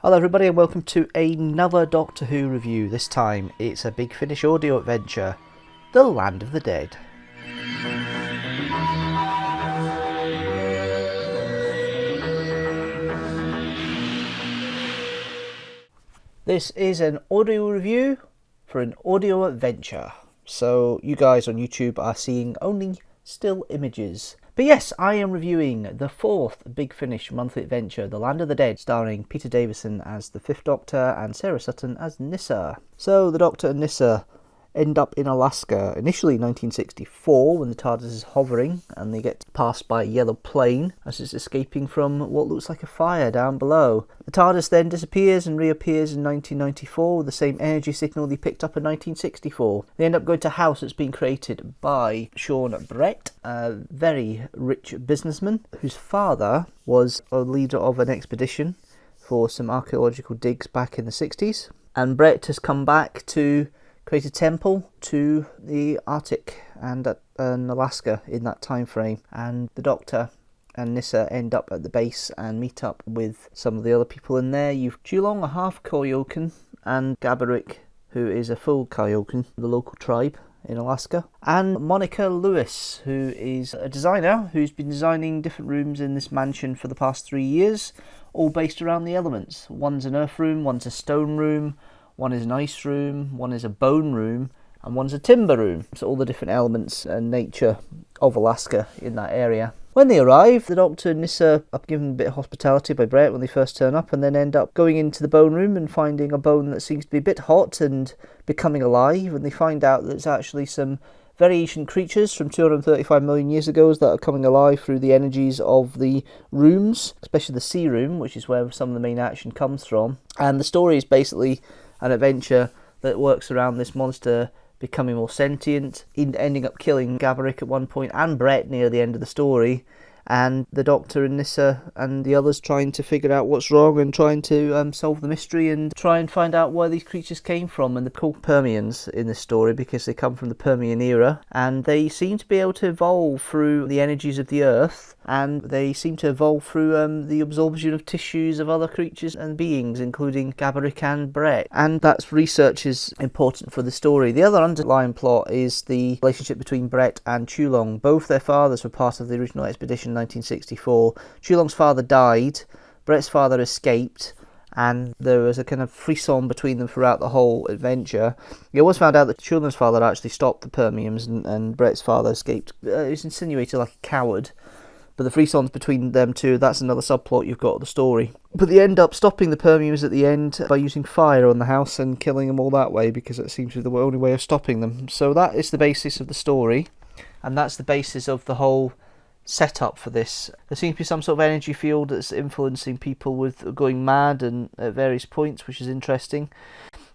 Hello everybody and welcome to another Doctor Who review. This time it's a Big Finish audio adventure, The Land of the Dead. This is an audio review for an audio adventure, so you guys on YouTube are seeing only still images. But yes, I am reviewing the fourth Big Finish monthly adventure, The Land of the Dead, starring Peter Davison as the Fifth Doctor and Sarah Sutton as Nyssa. So the Doctor and Nyssa end up in Alaska, initially 1964, when the TARDIS is hovering and they get passed by a yellow plane as it's escaping from what looks like a fire down below. The TARDIS then disappears and reappears in 1994 with the same energy signal they picked up in 1964. They end up going to a house that's been created by Sean Bret, a very rich businessman whose father was a leader of an expedition for some archaeological digs back in the 60s. And Bret has come back to create a temple to the Arctic and Alaska in that time frame, and the Doctor and Nyssa end up at the base and meet up with some of the other people in there. You've Chulong, a half Koyokan, and Gaborik, who is a full Koyokan, the local tribe in Alaska, and Monica Lewis, who is a designer who's been designing different rooms in this mansion for the past 3 years, all based around the elements. One's an earth room, one's a stone room, one is an ice room, one is a bone room, and one's a timber room. So all the different elements and nature of Alaska in that area. When they arrive, the Doctor and Nyssa are given a bit of hospitality by Bret when they first turn up, and then end up going into the bone room and finding a bone that seems to be a bit hot and becoming alive, and they find out that it's actually some very ancient creatures from 235 million years ago that are coming alive through the energies of the rooms, especially the sea room, which is where some of the main action comes from. And the story is basically an adventure that works around this monster becoming more sentient, ending up killing Gaborik at one point and Bret near the end of the story, and the Doctor and Nyssa and the others trying to figure out what's wrong and trying to solve the mystery and try and find out where these creatures came from. And they're called Permians in this story because they come from the Permian era, and they seem to be able to evolve through the energies of the Earth, and they seem to evolve through the absorption of tissues of other creatures and beings, including Gaborik and Bret. And that's research is important for the story. The other underlying plot is the relationship between Bret and Chulong. Both their fathers were part of the original expedition in 1964. Chulong's father died, Bret's father escaped, and there was a kind of frisson between them throughout the whole adventure. It was found out that Chulong's father actually stopped the Permians, and Bret's father escaped. It was insinuated like a coward. But the frissons between them two, that's another subplot you've got of the story. But they end up stopping the Permians at the end by using fire on the house and killing them all that way, because it seems to be the only way of stopping them. So that is the basis of the story, and that's the basis of the whole setup for this. There seems to be some sort of energy field that's influencing people with going mad and at various points, which is interesting.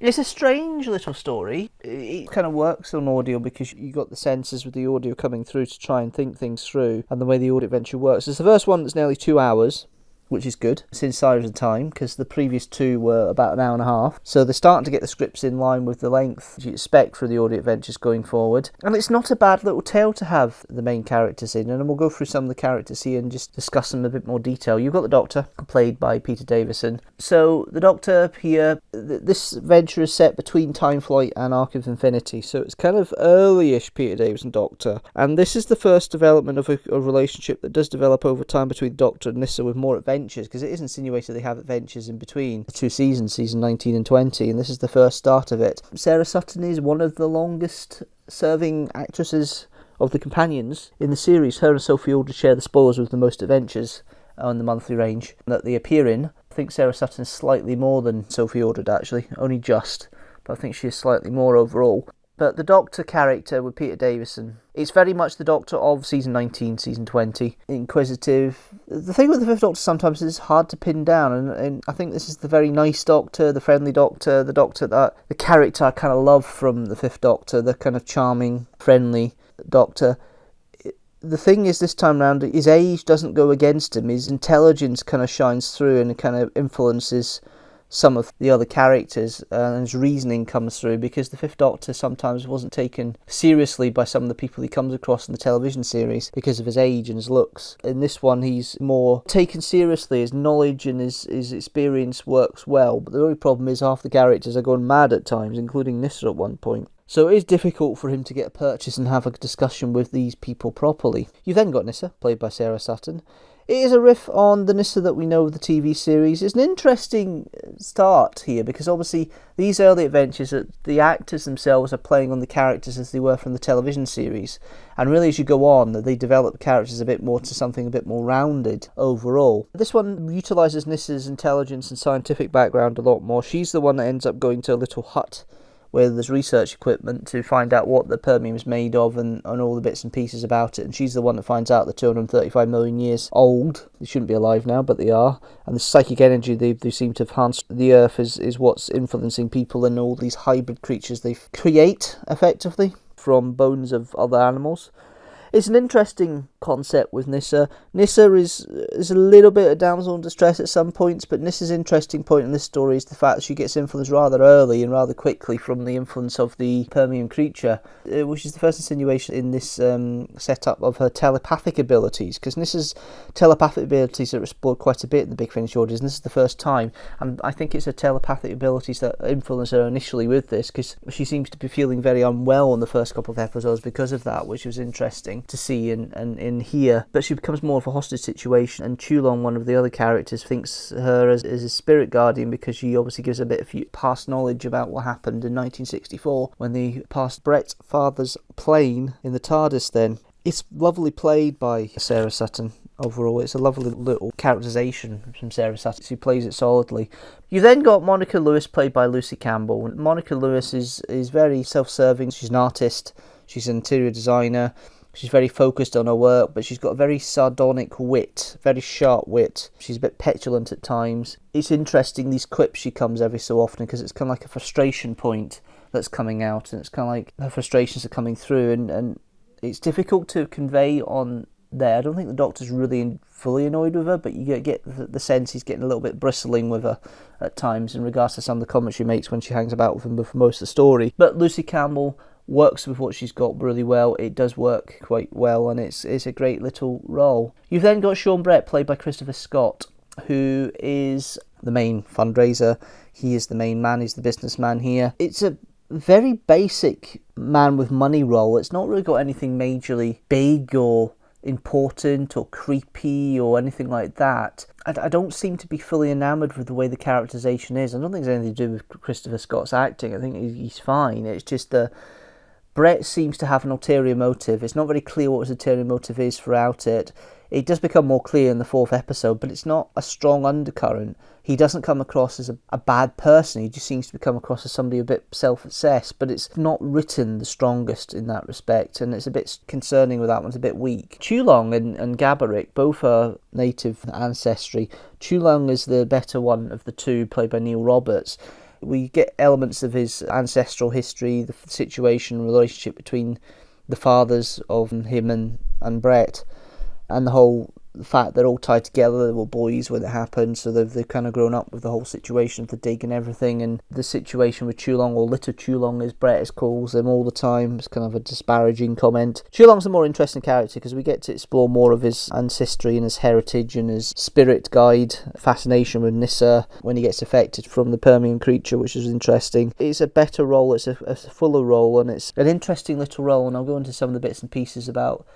It's a strange little story. It kind of works on audio because you got the senses with the audio coming through to try and think things through, and the way the audio adventure works. It's the first one that's nearly 2 hours, which is good since Sires of Time, because the previous two were about an hour and a half. So they're starting to get the scripts in line with the length you expect for the audio adventures going forward. And it's not a bad little tale to have the main characters in, and we'll go through some of the characters here and just discuss them in a bit more detail. You've got the Doctor, played by Peter Davison. So the Doctor here, this adventure is set between Time Flight and Arc of Infinity, so it's kind of early-ish Peter Davison Doctor. And this is the first development of a relationship that does develop over time between Doctor and Nyssa, with more adventures, because it is insinuated they have adventures in between the two seasons, season 19 and 20, and this is the first start of it. Sarah Sutton is one of the longest serving actresses of the companions in the series. Her and Sophie Aldred share the spoils with the most adventures on the monthly range that they appear in. I think Sarah Sutton is slightly more than Sophie Aldred, actually, only just, but I think she is slightly more overall. But the Doctor character with Peter Davison, it's very much the Doctor of season 19, season 20. Inquisitive. The thing with the Fifth Doctor sometimes is hard to pin down, and I think this is the very nice Doctor, the friendly Doctor, the Doctor that the character I kind of love from the Fifth Doctor, the kind of charming, friendly Doctor. The thing is, this time round, his age doesn't go against him. His intelligence kind of shines through and kind of influences some of the other characters, and his reasoning comes through, because the Fifth Doctor sometimes wasn't taken seriously by some of the people he comes across in the television series because of his age and his looks. In this one, he's more taken seriously. His knowledge and his experience works well, but the only problem is half the characters are going mad at times, including Nyssa at one point. So it is difficult for him to get a purchase and have a discussion with these people properly. You've then got Nyssa, played by Sarah Sutton. It is a riff on the Nyssa that we know of the TV series. It's an interesting start here, because obviously these early adventures, the actors themselves are playing on the characters as they were from the television series. And really, as you go on, they develop the characters a bit more to something a bit more rounded overall. This one utilises Nyssa's intelligence and scientific background a lot more. She's the one that ends up going to a little hut where there's research equipment to find out what the Permium is made of and all the bits and pieces about it. And she's the one that finds out they're 235 million years old. They shouldn't be alive now, but they are. And the psychic energy they seem to have enhanced the Earth is what's influencing people and all these hybrid creatures they create, effectively, from bones of other animals. It's an interesting concept with Nyssa. Nyssa is a little bit of damsel in distress at some points, but Nyssa's interesting point in this story is the fact that she gets influenced rather early and rather quickly from the influence of the Permian creature, which is the first insinuation in this setup of her telepathic abilities, because Nyssa's telepathic abilities are explored quite a bit in the Big Finish Orders, and this is the first time, and I think it's her telepathic abilities that influence her initially with this, because she seems to be feeling very unwell in the first couple of episodes because of that, which was interesting to see and hear. But she becomes more of a hostage situation, and Chulong, one of the other characters, thinks her as a spirit guardian, because she obviously gives a bit of past knowledge about what happened in 1964 when they passed Bret's father's plane in the TARDIS then. It's lovely played by Sarah Sutton. Overall, it's a lovely little characterisation from Sarah Sutton. She plays it solidly. You then got Monica Lewis, played by Lucy Campbell. Monica Lewis is very self-serving. She's an artist. She's an interior designer. She's very focused on her work, but she's got a very sardonic wit, very sharp wit. She's a bit petulant at times. It's interesting, these quips she comes every so often, because it's kind of like a frustration point that's coming out, and it's kind of like her frustrations are coming through, and it's difficult to convey on there. I don't think the Doctor's really fully annoyed with her, but you get the sense he's getting a little bit bristling with her at times in regards to some of the comments she makes when she hangs about with him for most of the story. But Lucy Campbell works with what she's got really well. It does work quite well, and it's a great little role. You've then got Sean Brett, played by Christopher Scott, who is the main fundraiser. He is the main man. He's the businessman here. It's a very basic man with money role. It's not really got anything majorly big or important or creepy or anything like that. I don't seem to be fully enamoured with the way the characterisation is. I don't think it's anything to do with Christopher Scott's acting. I think he's fine. It's just Brett seems to have an ulterior motive. It's not very clear what his ulterior motive is throughout it. It does become more clear in the fourth episode, but it's not a strong undercurrent. He doesn't come across as a bad person. He just seems to come across as somebody a bit self-obsessed, but it's not written the strongest in that respect, and it's a bit concerning with that one. It's a bit weak. Chulong and Gabarick both are native ancestry. Chulong is the better one of the two, played by Neil Roberts. We get elements of his ancestral history, the situation, relationship between the fathers of him and Bret, and the whole fact they're all tied together. They were boys when it happened, so they've kind of grown up with the whole situation of the dig and everything, and the situation with Chulong, or Little Chulong as Bret calls him all the time. It's kind of a disparaging comment. Chulong's a more interesting character because we get to explore more of his ancestry and his heritage and his spirit guide fascination with Nyssa when he gets affected from the Permian creature, which is interesting. It's a better role, it's a fuller role, and it's an interesting little role, and I'll go into some of the bits and pieces about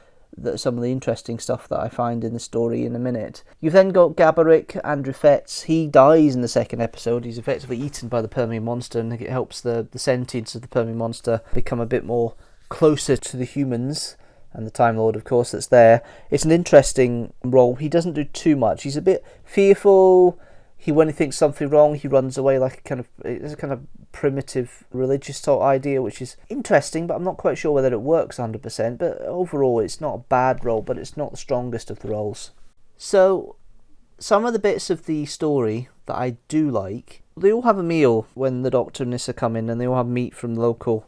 some of the interesting stuff that I find in the story in a minute. You've then got Gabarick, Andrew Fetz. He dies in the second episode. He's effectively eaten by the Permian monster, and it helps the sentience of the Permian monster become a bit more closer to the humans and the Time Lord, of course, that's there. It's an interesting role. He doesn't do too much. He's a bit fearful. When he thinks something wrong, he runs away like it's a kind of primitive religious sort of idea, which is interesting, but I'm not quite sure whether it works 100%. But overall, it's not a bad role, but it's not the strongest of the roles. So, some of the bits of the story that I do like, they all have a meal when the Doctor and Nyssa come in, and they all have meat from local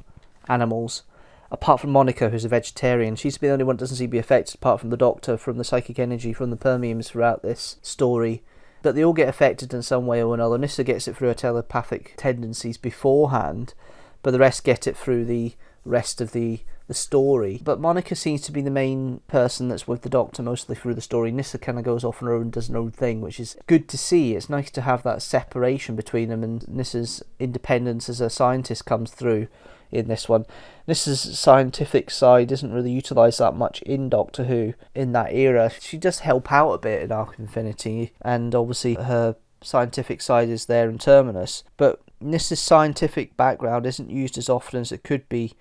animals. Apart from Monica, who's a vegetarian. She's the only one that doesn't seem to be affected, apart from the Doctor, from the psychic energy from the Permiums throughout this story. but they all get affected in some way or another. Nyssa gets it through her telepathic tendencies beforehand, but the rest get it through the rest of the story. But Monica seems to be the main person that's with the Doctor mostly through the story. Nyssa kind of goes off on her own and does her own thing, which is good to see. It's nice to have that separation between them, and Nyssa's independence as a scientist comes through in this one. Nyssa's scientific side isn't really utilised that much in Doctor Who in that era. She does help out a bit in Arc of Infinity, and obviously her scientific side is there in Terminus, but Nyssa's scientific background isn't used as often as it could be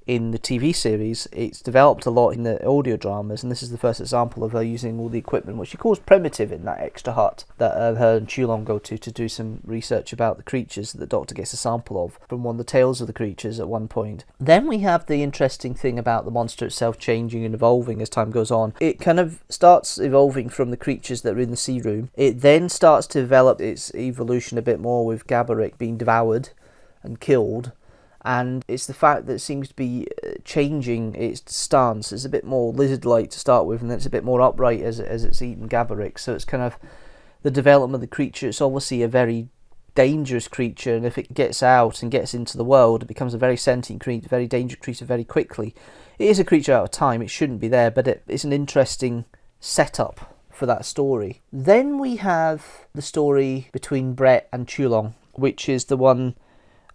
in the TV series. It's developed a lot in the audio dramas, and this is the first example of her using all the equipment, which she calls primitive, in that extra hut that her and Chulong go to do some research about the creatures that the Doctor gets a sample of from one of the tales of the creatures at one point. Then we have the interesting thing about the monster itself changing and evolving as time goes on. It kind of starts evolving from the creatures that are in the sea room. It then starts to develop its evolution a bit more with Gaborik being devoured and killed, and it's the fact that it seems to be changing its stance. It's a bit more lizard-like to start with, and then it's a bit more upright as it's eaten Gaborik. So it's kind of the development of the creature. It's obviously a very dangerous creature, and if it gets out and gets into the world, it becomes a very sentient creature, very dangerous creature very quickly. It is a creature out of time. It shouldn't be there, but it's an interesting setup for that story. Then we have the story between Bret and Chulong, which is the one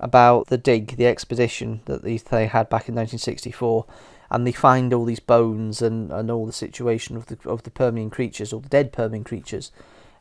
about the dig, the expedition that they had back in 1964, and they find all these bones and all the situation of the Permian creatures, or the dead Permian creatures.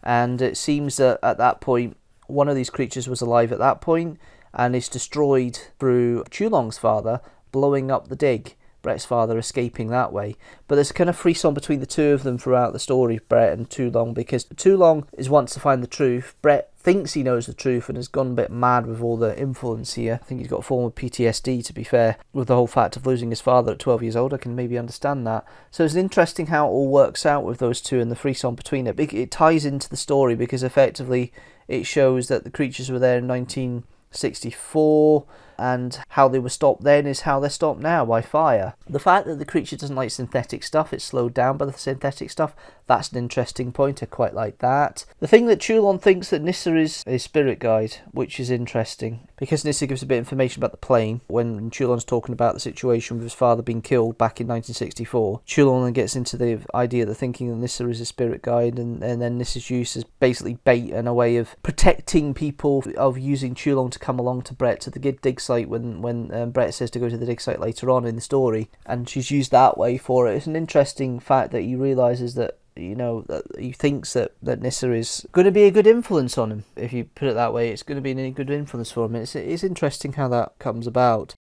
And it seems that at that point, one of these creatures was alive at that point, and is destroyed through Chulong's father blowing up the dig, Bret's father escaping that way. But there's a kind of frisson between the two of them throughout the story, Bret and Chulong, because Chulong wants to find the truth. Bret thinks he knows the truth and has gone a bit mad with all the influence here. I think he's got a form of PTSD, to be fair, with the whole fact of losing his father at 12 years old. I can maybe understand that. So it's interesting how it all works out with those two and the frisson between it. It ties into the story because effectively it shows that the creatures were there in 1964, and how they were stopped then is how they're stopped now, by fire. The fact that the creature doesn't like synthetic stuff, it's slowed down by the synthetic stuff, that's an interesting point. I quite like that. The thing that Chulong thinks that Nyssa is a spirit guide, which is interesting, because Nyssa gives a bit of information about the plane when Chulong's talking about the situation with his father being killed back in 1964. Chulong then gets into the idea that thinking that Nyssa is a spirit guide, and then Nyssa's use as basically bait and a way of protecting people, of using Chulong to come along to Bret to the dig site when Bret says to go to the dig site later on in the story, and she's used that way for it. It's an interesting fact that he realises that, you know, that he thinks that Nyssa is going to be a good influence on him. If you put it that way, it's going to be a good influence for him. It's interesting how that comes about.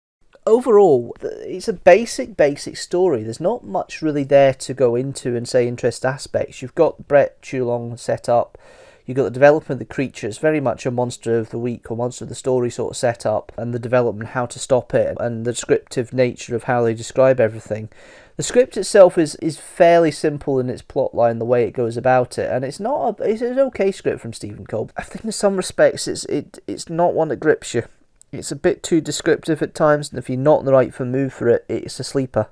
Overall, it's a basic story. There's not much really there to go into and say interest aspects. You've got Bret Chulong set up. You've got the development of the creatures, very much a monster of the week or monster of the story sort of setup, and the development, how to stop it, and the descriptive nature of how they describe everything. The script itself is fairly simple in its plot line, the way it goes about it, and it's an okay script from Stephen Cole. I think in some respects it's not one that grips you. It's a bit too descriptive at times, and if you're not in the right mood for it, it's a sleeper.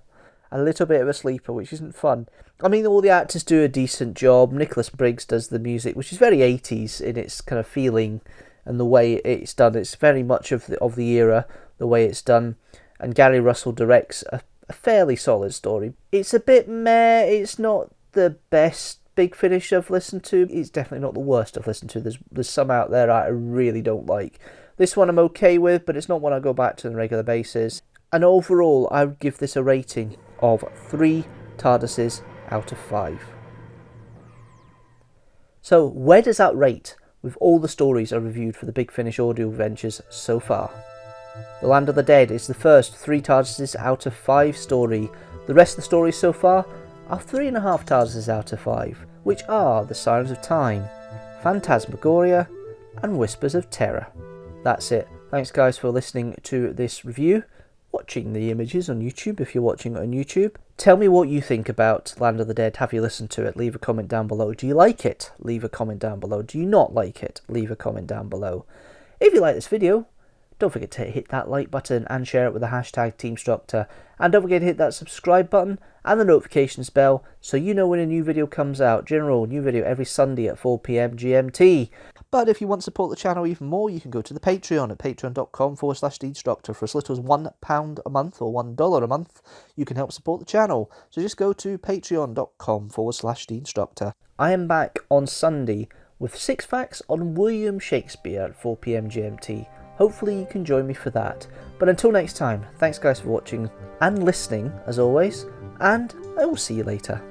A little bit of a sleeper, which isn't fun. I mean, all the actors do a decent job. Nicholas Briggs does the music, which is very 80s in its kind of feeling and the way it's done. It's very much of the era, the way it's done. And Gary Russell directs a fairly solid story. It's a bit meh. It's not the best Big Finish I've listened to. It's definitely not the worst I've listened to. There's some out there I really don't like. This one I'm okay with, but it's not one I go back to on a regular basis. And overall, I would give this a rating of 3 TARDISes out of 5. So where does that rate with all the stories I reviewed for the Big Finish audio adventures so far? The Land of the Dead is the first 3 TARDISes out of 5 story. The rest of the stories so far are 3.5 TARDISes out of 5, which are The Sirens of Time, Phantasmagoria, and Whispers of Terror. That's it. Thanks guys for listening to this review. Watching the images on YouTube if you're watching it on YouTube. Tell me what you think about Land of the Dead. Have you listened to it? Leave a comment down below. Do you like it? Leave a comment down below. Do you not like it? Leave a comment down below. If you like this video, don't forget to hit that like button and share it with the hashtag teamstructor. And don't forget to hit that subscribe button and the notifications bell so you know when a new video comes out. General new video every Sunday at 4 PM GMT. But if you want to support the channel even more, you can go to the Patreon at patreon.com/Deanstructor. For as little as £1 a month or $1 a month, you can help support the channel. So just go to patreon.com/Deanstructor. I am back on Sunday with 6 facts on William Shakespeare at 4 PM GMT. Hopefully you can join me for that. But until next time, thanks guys for watching and listening as always, and I will see you later.